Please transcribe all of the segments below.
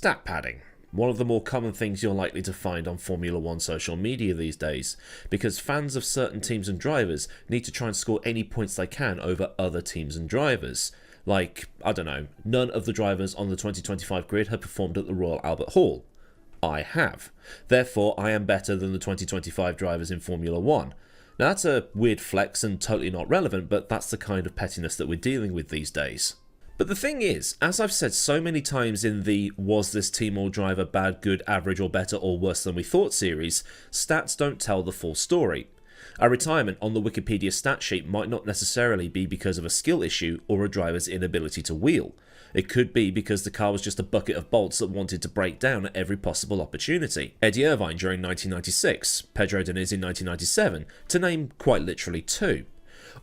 stat padding. One of the more common things you're likely to find on Formula 1 social media these days, because fans of certain teams and drivers need to try and score any points they can over other teams and drivers. Like, I don't know, none of the drivers on the 2025 grid have performed at the Royal Albert Hall. I have. Therefore, I am better than the 2025 drivers in Formula 1. Now that's a weird flex and totally not relevant, but that's the kind of pettiness that we're dealing with these days. But the thing is, as I've said so many times in the was this team or driver bad, good, average or better or worse than we thought series, stats don't tell the full story. A retirement on the Wikipedia stat sheet might not necessarily be because of a skill issue or a driver's inability to wheel. It could be because the car was just a bucket of bolts that wanted to break down at every possible opportunity. Eddie Irvine during 1996, Pedro Diniz in 1997, to name quite literally two.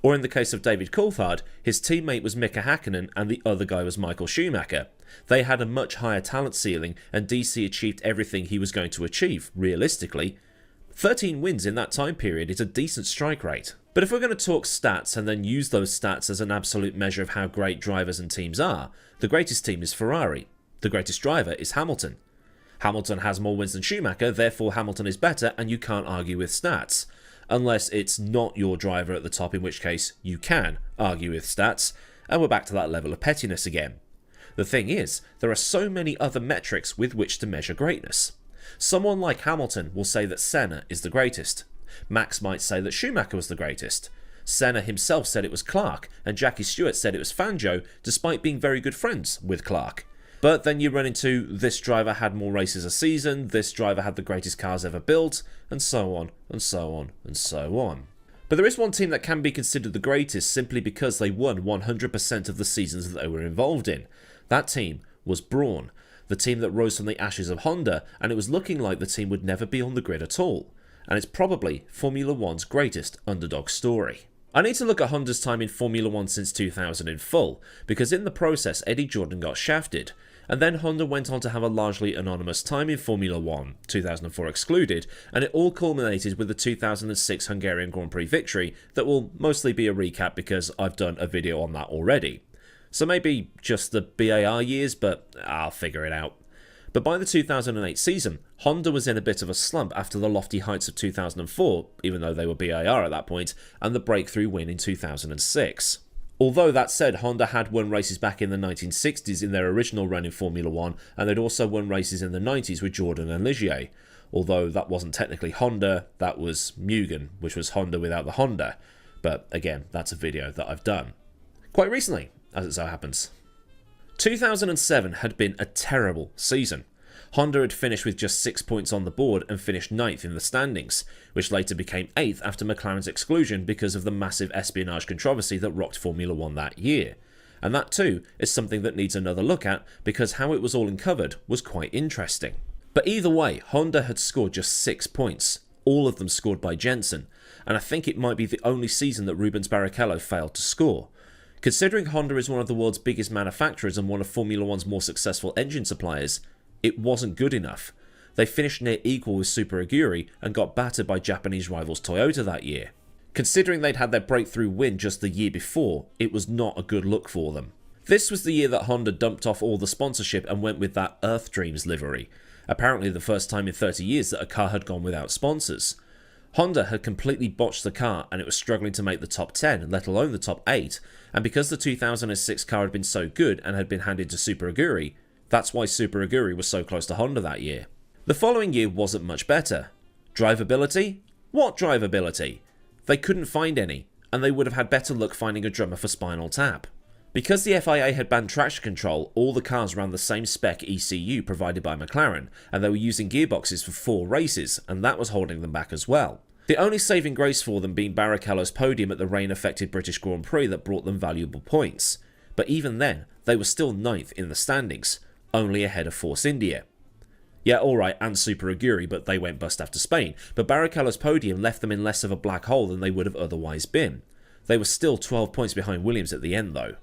Or in the case of David Coulthard, his teammate was Mika Hakkinen and the other guy was Michael Schumacher. They had a much higher talent ceiling and DC achieved everything he was going to achieve, realistically. 13 wins in that time period is a decent strike rate. But if we're going to talk stats and then use those stats as an absolute measure of how great drivers and teams are, the greatest team is Ferrari. The greatest driver is Hamilton. Hamilton has more wins than Schumacher, therefore Hamilton is better and you can't argue with stats. Unless it's not your driver at the top, in which case you can argue with stats, and we're back to that level of pettiness again. The thing is, there are so many other metrics with which to measure greatness. Someone like Hamilton will say that Senna is the greatest. Max might say that Schumacher was the greatest. Senna himself said it was Clark, and Jackie Stewart said it was Fangio, despite being very good friends with Clark. But then you run into this driver had more races a season, this driver had the greatest cars ever built, and so on, and so on, and so on. But there is one team that can be considered the greatest simply because they won 100% of the seasons that they were involved in. That team was Brawn, the team that rose from the ashes of Honda, and it was looking like the team would never be on the grid at all. And it's probably Formula 1's greatest underdog story. I need to look at Honda's time in Formula 1 since 2000 in full, because in the process Eddie Jordan got shafted, and then Honda went on to have a largely anonymous time in Formula 1, 2004 excluded, and it all culminated with the 2006 Hungarian Grand Prix victory that will mostly be a recap because I've done a video on that already. So maybe just the BAR years, but I'll figure it out. But by the 2008 season, Honda was in a bit of a slump after the lofty heights of 2004, even though they were BAR at that point, and the breakthrough win in 2006. Although that said, Honda had won races back in the 1960s in their original run in Formula 1, and they'd also won races in the 90s with Jordan and Ligier. Although that wasn't technically Honda, that was Mugen, which was Honda without the Honda. But again, that's a video that I've done. Quite recently, as it so happens. 2007 had been a terrible season. Honda had finished with just 6 points on the board and finished 9th in the standings, which later became 8th after McLaren's exclusion because of the massive espionage controversy that rocked Formula 1 that year. And that too is something that needs another look at because how it was all uncovered was quite interesting. But either way, Honda had scored just 6 points, all of them scored by Jensen, and I think it might be the only season that Rubens Barrichello failed to score. Considering Honda is one of the world's biggest manufacturers and one of Formula 1's more successful engine suppliers, it wasn't good enough. They finished near equal with Super Aguri and got battered by Japanese rivals Toyota that year. Considering they'd had their breakthrough win just the year before, it was not a good look for them. This was the year that Honda dumped off all the sponsorship and went with that Earth Dreams livery. Apparently the first time in 30 years that a car had gone without sponsors. Honda had completely botched the car and it was struggling to make the top 10, let alone the top 8, and because the 2006 car had been so good and had been handed to Super Aguri, that's why Super Aguri was so close to Honda that year. The following year wasn't much better. Drivability? What drivability? They couldn't find any, and they would have had better luck finding a drummer for Spinal Tap. Because the FIA had banned traction control, all the cars ran the same spec ECU provided by McLaren, and they were using gearboxes for 4 races, and that was holding them back as well. The only saving grace for them being Barrichello's podium at the rain-affected British Grand Prix that brought them valuable points. But even then, they were still 9th in the standings, only ahead of Force India. Yeah, alright, and Super Aguri, but they went bust after Spain, but Barrichello's podium left them in less of a black hole than they would have otherwise been. They were still 12 points behind Williams at the end though.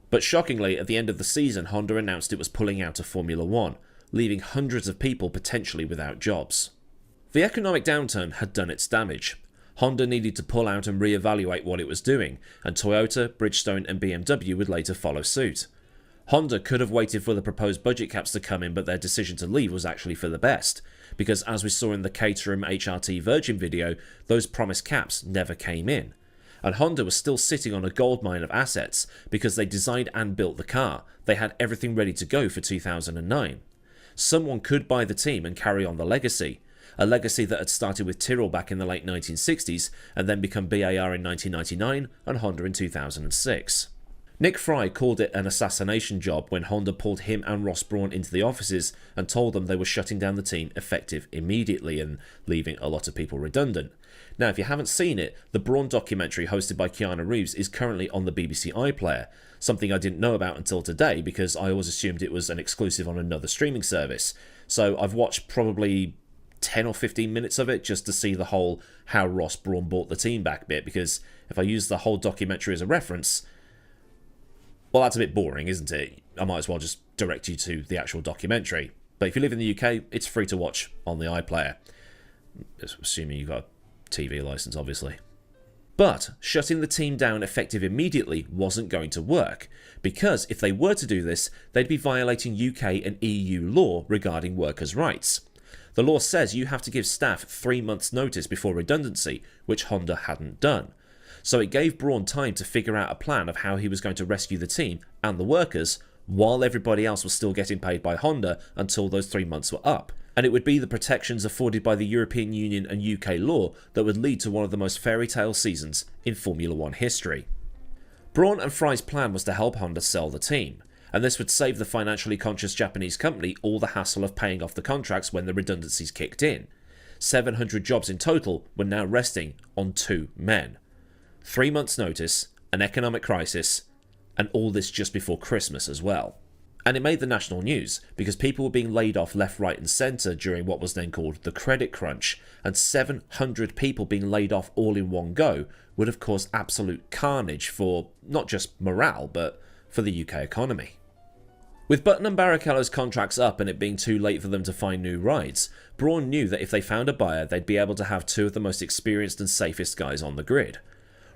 But shockingly, at the end of the season, Honda announced it was pulling out of Formula 1, leaving hundreds of people potentially without jobs. The economic downturn had done its damage. Honda needed to pull out and re-evaluate what it was doing, and Toyota, Bridgestone and BMW would later follow suit. Honda could have waited for the proposed budget caps to come in, but their decision to leave was actually for the best, because as we saw in the Caterham HRT Virgin video, those promised caps never came in. And Honda was still sitting on a goldmine of assets because they designed and built the car. They had everything ready to go for 2009. Someone could buy the team and carry on the legacy, a legacy that had started with Tyrrell back in the late 1960s and then become BAR in 1999 and Honda in 2006. Nick Fry called it an assassination job when Honda pulled him and Ross Brawn into the offices and told them they were shutting down the team effective immediately and leaving a lot of people redundant. Now, if you haven't seen it, the Brawn documentary hosted by Keanu Reeves is currently on the BBC iPlayer, something I didn't know about until today because I always assumed it was an exclusive on another streaming service. So I've watched probably 10 or 15 minutes of it just to see the whole how Ross Brawn bought the team back bit, because if I use the whole documentary as a reference, well, that's a bit boring, isn't it? I might as well just direct you to the actual documentary. But if you live in the UK, it's free to watch on the iPlayer. Assuming you've got a TV license, obviously. But shutting the team down effective immediately wasn't going to work, because if they were to do this, they'd be violating UK and EU law regarding workers' rights. The law says you have to give staff 3 months' notice before redundancy, which Honda hadn't done. So it gave Brawn time to figure out a plan of how he was going to rescue the team and the workers while everybody else was still getting paid by Honda until those 3 months were up. And it would be the protections afforded by the European Union and UK law that would lead to one of the most fairytale seasons in Formula 1 history. Brawn and Fry's plan was to help Honda sell the team, and this would save the financially conscious Japanese company all the hassle of paying off the contracts when the redundancies kicked in. 700 jobs in total were now resting on 2 men. 3 months' notice, an economic crisis, and all this just before Christmas as well. And it made the national news because people were being laid off left, right and centre during what was then called the credit crunch, and 700 people being laid off all in one go would have caused absolute carnage for not just morale but for the UK economy. With Button and Barrichello's contracts up and it being too late for them to find new rides, Brawn knew that if they found a buyer they'd be able to have 2 of the most experienced and safest guys on the grid.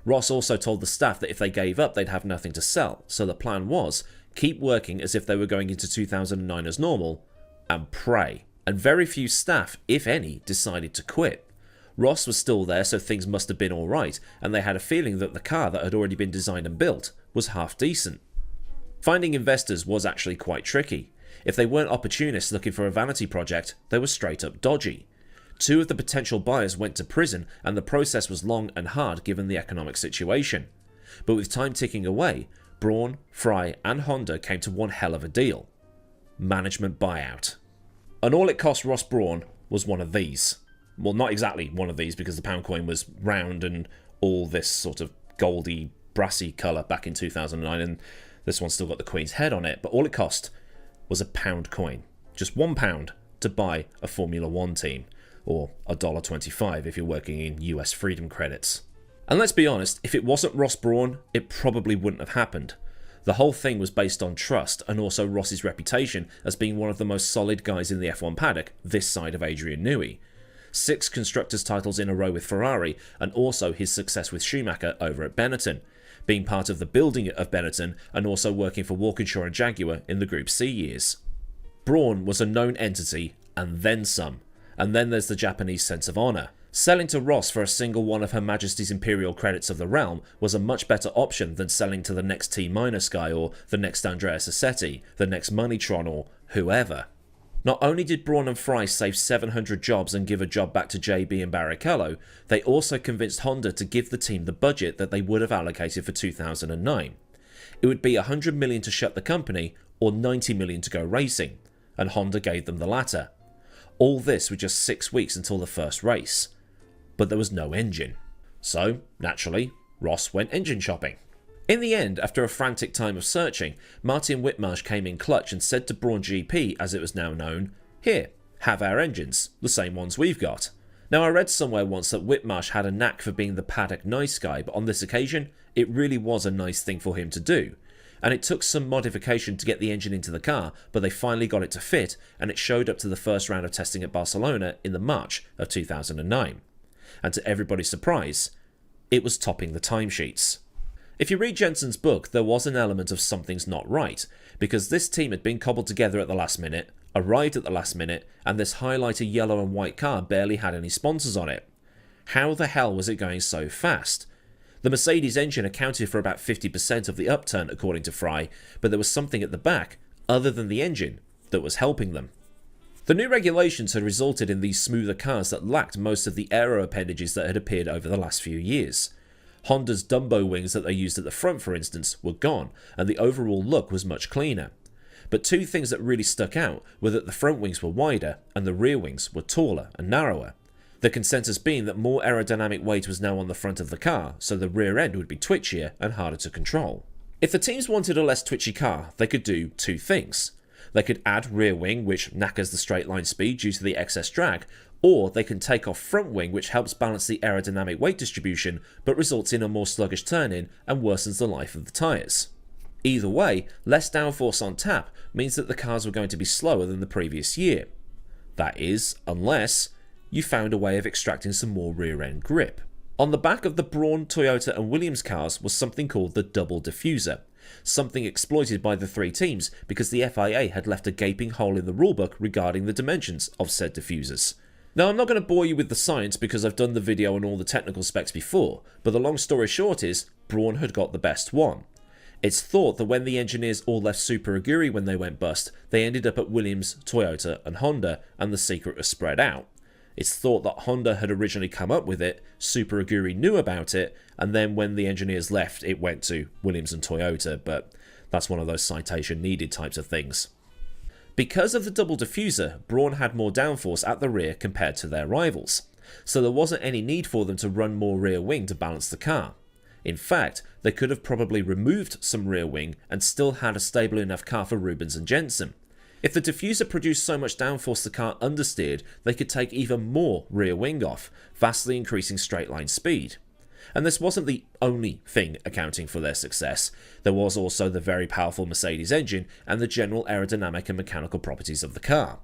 Ross also told the staff that if they gave up they'd have nothing to sell, so the plan was keep working as if they were going into 2009 as normal, and pray. And very few staff, if any, decided to quit. Ross was still there, so things must have been alright, and they had a feeling that the car that had already been designed and built was half decent. Finding investors was actually quite tricky. If they weren't opportunists looking for a vanity project, they were straight up dodgy. 2 of the potential buyers went to prison, and the process was long and hard given the economic situation. But with time ticking away, Brawn, Fry and Honda came to one hell of a deal. Management buyout. And all it cost Ross Brawn was one of these. Well, not exactly one of these because the pound coin was round and all this sort of goldy, brassy colour back in 2009, and this one's still got the Queen's head on it, but all it cost was a pound coin. Just £1 to buy a Formula 1 team, or $1.25 if you're working in US freedom credits. And let's be honest, if it wasn't Ross Brawn, it probably wouldn't have happened. The whole thing was based on trust and also Ross's reputation as being one of the most solid guys in the F1 paddock this side of Adrian Newey. 6 constructors' titles in a row with Ferrari, and also his success with Schumacher over at Benetton, being part of the building of Benetton and also working for Walkinshaw and Jaguar in the Group C years. Brawn was a known entity, and then some. And then there's the Japanese sense of honour. Selling to Ross for a single one of Her Majesty's Imperial credits of the realm was a much better option than selling to the next T-minus guy or the next Andreas Assetti, the next Moneytron or whoever. Not only did Brawn and Fry save 700 jobs and give a job back to JB and Barrichello, they also convinced Honda to give the team the budget that they would have allocated for 2009. It would be $100 million to shut the company or $90 million to go racing, and Honda gave them the latter. All this with just 6 weeks until the first race. But there was no engine. So, naturally, Ross went engine shopping. In the end, after a frantic time of searching, Martin Whitmarsh came in clutch and said to Brawn GP, as it was now known, "Here, have our engines, the same ones we've got." Now, I read somewhere once that Whitmarsh had a knack for being the paddock nice guy, but on this occasion, it really was a nice thing for him to do. And it took some modification to get the engine into the car, but they finally got it to fit, and it showed up to the first round of testing at Barcelona in the March of 2009. And to everybody's surprise, it was topping the timesheets. If you read Jensen's book, there was an element of something's not right, because this team had been cobbled together at the last minute, arrived at the last minute, and this highlighted yellow and white car barely had any sponsors on it. How the hell was it going so fast? The Mercedes engine accounted for about 50% of the upturn according to Fry, but there was something at the back, other than the engine, that was helping them. The new regulations had resulted in these smoother cars that lacked most of the aero appendages that had appeared over the last few years. Honda's Dumbo wings that they used at the front, for instance, were gone, and the overall look was much cleaner. But two things that really stuck out were that the front wings were wider and the rear wings were taller and narrower. The consensus being that more aerodynamic weight was now on the front of the car, so the rear end would be twitchier and harder to control. If the teams wanted a less twitchy car, they could do two things. They could add rear wing, which knackers the straight line speed due to the excess drag, or they can take off front wing, which helps balance the aerodynamic weight distribution but results in a more sluggish turn-in and worsens the life of the tyres. Either way, less downforce on tap means that the cars were going to be slower than the previous year. That is, unless you found a way of extracting some more rear-end grip. On the back of the Brawn, Toyota and Williams cars was something called the double diffuser, something exploited by the three teams because the FIA had left a gaping hole in the rulebook regarding the dimensions of said diffusers. Now, I'm not going to bore you with the science because I've done the video on all the technical specs before, but the long story short is, Brawn had got the best one. It's thought that when the engineers all left Super Aguri when they went bust, they ended up at Williams, Toyota and Honda, and the secret was spread out. It's thought that Honda had originally come up with it, Super Aguri knew about it, and then when the engineers left, it went to Williams and Toyota, but that's one of those citation needed types of things. Because of the double diffuser, Brawn had more downforce at the rear compared to their rivals, so there wasn't any need for them to run more rear wing to balance the car. In fact, they could have probably removed some rear wing and still had a stable enough car for Rubens and Jensen. If the diffuser produced so much downforce the car understeered, they could take even more rear wing off, vastly increasing straight line speed. And this wasn't the only thing accounting for their success. There was also the very powerful Mercedes engine and the general aerodynamic and mechanical properties of the car.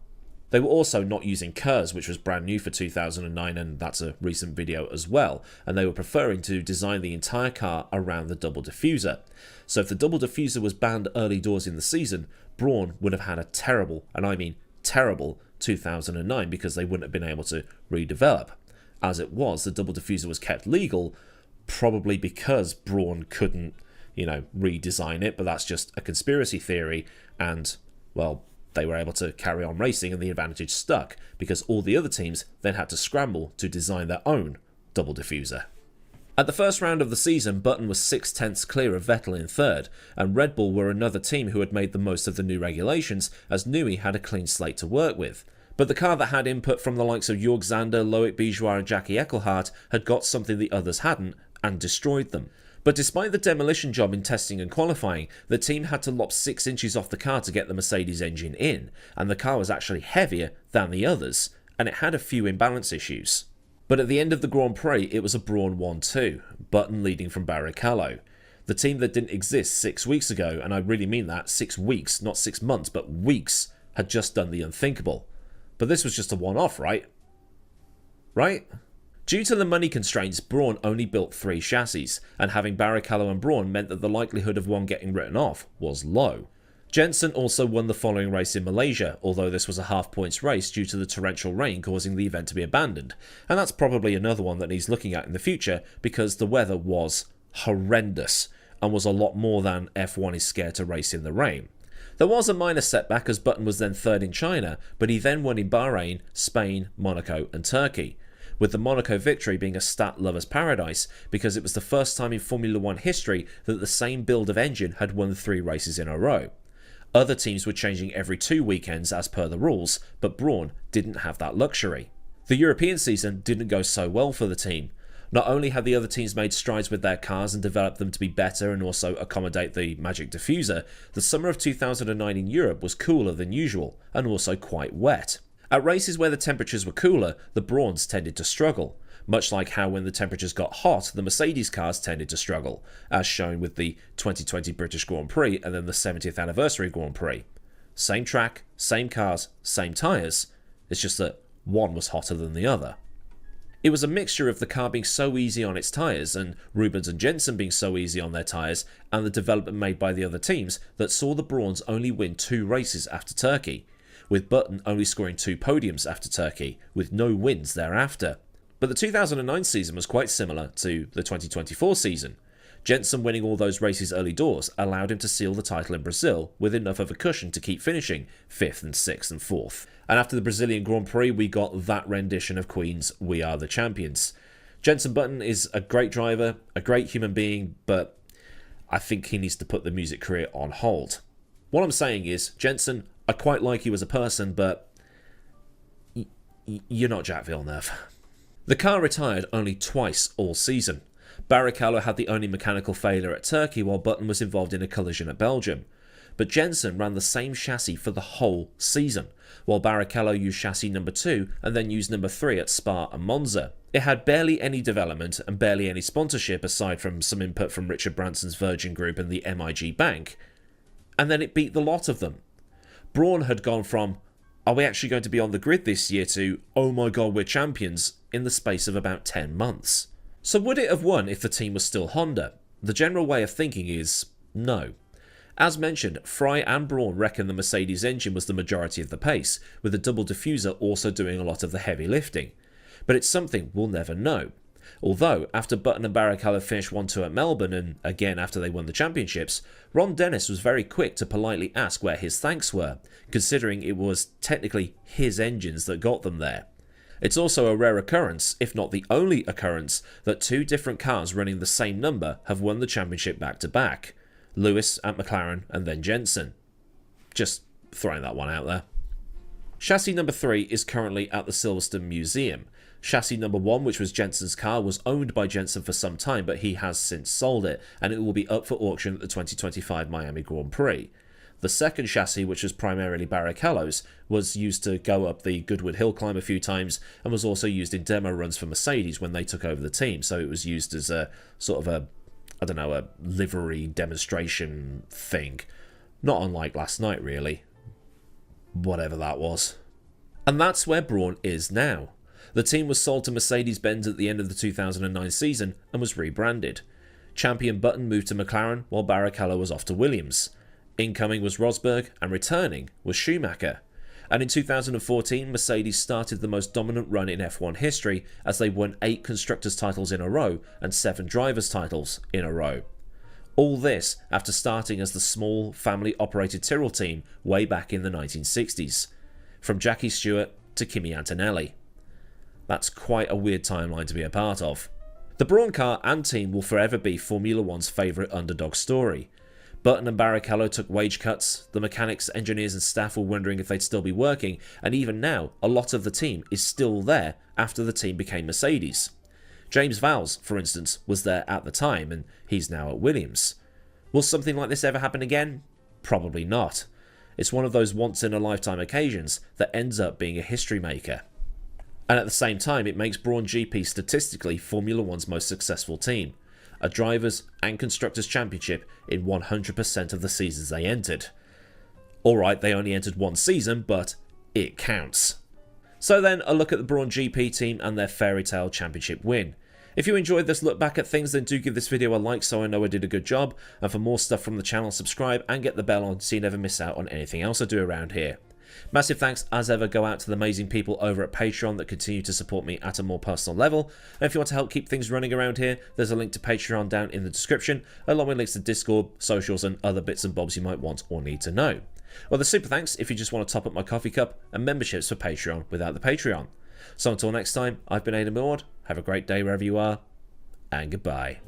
They were also not using KERS, which was brand new for 2009, and that's a recent video as well, and they were preferring to design the entire car around the double diffuser. So if the double diffuser was banned early doors in the season, Brawn would have had a terrible, and I mean terrible, 2009 because they wouldn't have been able to redevelop. As it was, the double diffuser was kept legal, probably because Brawn couldn't, redesign it, but that's just a conspiracy theory, and, well, they were able to carry on racing and the advantage stuck, because all the other teams then had to scramble to design their own double diffuser. At the first round of the season, Button was 6/10 clear of Vettel in third, and Red Bull were another team who had made the most of the new regulations, as Newey had a clean slate to work with. But the car that had input from the likes of Jörg Zander, Loic Bijois and Jackie Eckelhart had got something the others hadn't, and destroyed them. But despite the demolition job in testing and qualifying, the team had to lop 6 inches off the car to get the Mercedes engine in, and the car was actually heavier than the others, and it had a few imbalance issues. But at the end of the Grand Prix, it was a Brawn 1-2, Button leading from Barrichello. The team that didn't exist 6 weeks ago, and I really mean that, 6 weeks, not 6 months, but weeks, had just done the unthinkable. But this was just a one-off, right? Right? Due to the money constraints, Brawn only built 3 chassis, and having Barrichello and Brawn meant that the likelihood of one getting written off was low. Jensen also won the following race in Malaysia, although this was a half-points race due to the torrential rain causing the event to be abandoned, and that's probably another one that needs looking at in the future because the weather was horrendous and was a lot more than F1 is scared to race in the rain. There was a minor setback as Button was then third in China, but he then won in Bahrain, Spain, Monaco and Turkey, with the Monaco victory being a stat lover's paradise because it was the first time in Formula 1 history that the same build of engine had won 3 races in a row. Other teams were changing every 2 weekends as per the rules, but Brawn didn't have that luxury. The European season didn't go so well for the team. Not only had the other teams made strides with their cars and developed them to be better and also accommodate the magic diffuser, the summer of 2009 in Europe was cooler than usual and also quite wet. At races where the temperatures were cooler, the Brawns tended to struggle, much like how when the temperatures got hot, the Mercedes cars tended to struggle, as shown with the 2020 British Grand Prix and then the 70th anniversary Grand Prix. Same track, same cars, same tyres, it's just that one was hotter than the other. It was a mixture of the car being so easy on its tyres, and Rubens and Jensen being so easy on their tyres, and the development made by the other teams that saw the Brawns only win 2 races after Turkey, with Button only scoring 2 podiums after Turkey, with no wins thereafter. But the 2009 season was quite similar to the 2024 season. Jensen winning all those races early doors allowed him to seal the title in Brazil with enough of a cushion to keep finishing 5th and 6th and 4th. And after the Brazilian Grand Prix, we got that rendition of Queen's We Are the Champions. Jensen Button is a great driver, a great human being, but I think he needs to put the music career on hold. What I'm saying is, Jensen, I quite like you as a person, but you're not Jack Villeneuve. The car retired only twice all season. Barrichello had the only mechanical failure at Turkey, while Button was involved in a collision at Belgium. But Jensen ran the same chassis for the whole season, while Barrichello used chassis number 2 and then used number 3 at Spa and Monza. It had barely any development and barely any sponsorship aside from some input from Richard Branson's Virgin Group and the MIG Bank. And then it beat the lot of them. Brawn had gone from, are we actually going to be on the grid this year, to, oh my god, we're champions, in the space of about 10 months. So would it have won if the team was still Honda? The general way of thinking is no. As mentioned, Fry and Brawn reckon the Mercedes engine was the majority of the pace, with the double diffuser also doing a lot of the heavy lifting. But it's something we'll never know. Although, after Button and Barrichello finished 1-2 at Melbourne, and again after they won the championships, Ron Dennis was very quick to politely ask where his thanks were, considering it was technically his engines that got them there. It's also a rare occurrence, if not the only occurrence, that 2 different cars running the same number have won the championship back-to-back. Lewis at McLaren and then Jensen. Just throwing that one out there. Chassis number 3 is currently at the Silverstone Museum. Chassis number 1, which was Jensen's car, was owned by Jensen for some time, but he has since sold it, and it will be up for auction at the 2025 Miami Grand Prix. The second chassis, which was primarily Barrichello's, was used to go up the Goodwood Hill climb a few times and was also used in demo runs for Mercedes when they took over the team. So it was used as a sort of a livery demonstration thing. Not unlike last night, really. Whatever that was. And that's where Brawn is now. The team was sold to Mercedes-Benz at the end of the 2009 season and was rebranded. Champion Button moved to McLaren while Barrichello was off to Williams. Incoming was Rosberg, and returning was Schumacher. And in 2014, Mercedes started the most dominant run in F1 history as they won 8 constructors' titles in a row and 7 drivers' titles in a row. All this after starting as the small, family-operated Tyrrell team way back in the 1960s. From Jackie Stewart to Kimi Antonelli. That's quite a weird timeline to be a part of. The Brawn car and team will forever be Formula One's favourite underdog story. Button and Barrichello took wage cuts, the mechanics, engineers and staff were wondering if they'd still be working, and even now, a lot of the team is still there after the team became Mercedes. James Vowles, for instance, was there at the time, and he's now at Williams. Will something like this ever happen again? Probably not. It's one of those once-in-a-lifetime occasions that ends up being a history maker. And at the same time, it makes Brawn GP statistically Formula One's most successful team. A Drivers' and Constructors' Championship in 100% of the seasons they entered. Alright, they only entered one season, but it counts. So then, a look at the Brawn GP team and their Fairytale Championship win. If you enjoyed this look back at things, then do give this video a like so I know I did a good job, and for more stuff from the channel, subscribe and get the bell on so you never miss out on anything else I do around here. Massive thanks as ever go out to the amazing people over at Patreon that continue to support me at a more personal level. And if you want to help keep things running around here, there's a link to Patreon down in the description, along with links to Discord, socials and other bits and bobs you might want or need to know. Well, the super thanks if you just want to top up my coffee cup, and memberships for Patreon without the Patreon. So until next time, I've been Aidan Millward, have a great day wherever you are, and goodbye.